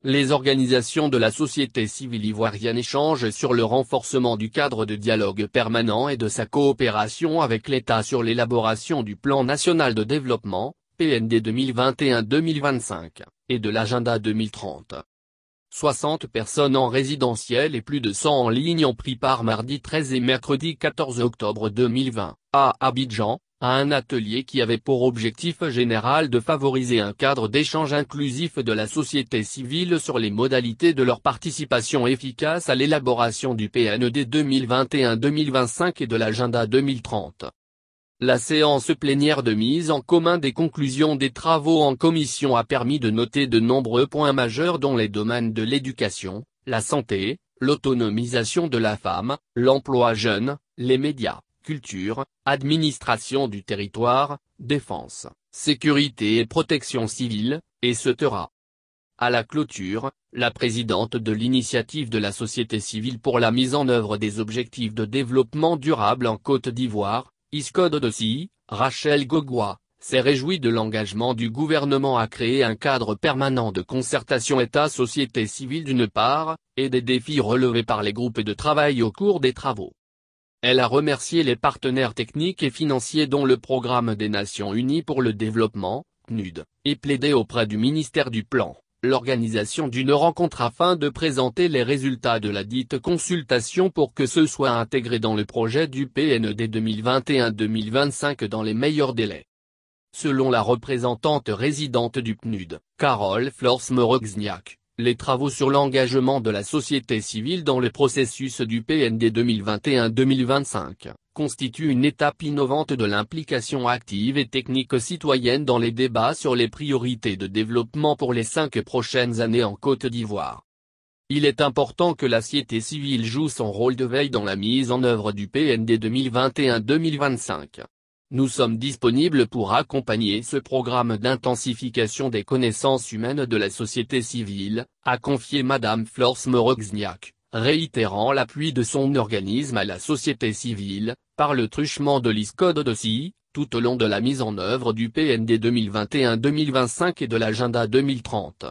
Les organisations de la société civile ivoirienne échangent sur le renforcement du cadre de dialogue permanent et de sa coopération avec l'État sur l'élaboration du Plan national de développement, PND 2021-2025, et de l'agenda 2030. 60 personnes en résidentiel et plus de 100 en ligne ont pris part mardi 13 et mercredi 14 octobre 2020, à Abidjan, à un atelier qui avait pour objectif général de favoriser un cadre d'échange inclusif de la société civile sur les modalités de leur participation efficace à l'élaboration du PND 2021-2025 et de l'agenda 2030. La séance plénière de mise en commun des conclusions des travaux en commission a permis de noter de nombreux points majeurs dont les domaines de l'éducation, la santé, l'autonomisation de la femme, l'emploi jeune, les médias, culture, administration du territoire, défense, sécurité et protection civile, etc. À la clôture, la présidente de l'initiative de la société civile pour la mise en œuvre des objectifs de développement durable en Côte d'Ivoire, ISCODE, Rachel Gogwa, s'est réjouie de l'engagement du gouvernement à créer un cadre permanent de concertation État-société civile d'une part, et des défis relevés par les groupes de travail au cours des travaux. Elle a remercié les partenaires techniques et financiers dont le Programme des Nations Unies pour le développement, PNUD, et plaidé auprès du ministère du Plan, l'organisation d'une rencontre afin de présenter les résultats de la dite consultation pour que ce soit intégré dans le projet du PND 2021-2025 dans les meilleurs délais. Selon la représentante résidente du PNUD, Carole Flors-Morogzniak, les travaux sur l'engagement de la société civile dans le processus du PND 2021-2025 constituent une étape innovante de l'implication active et technique citoyenne dans les débats sur les priorités de développement pour les 5 prochaines années en Côte d'Ivoire. Il est important que la société civile joue son rôle de veille dans la mise en œuvre du PND 2021-2025. Nous sommes disponibles pour accompagner ce programme d'intensification des connaissances humaines de la société civile, a confié Madame Flors-Morogzniak, réitérant l'appui de son organisme à la société civile, par le truchement de l'ISCODE, tout au long de la mise en œuvre du PND 2021-2025 et de l'agenda 2030.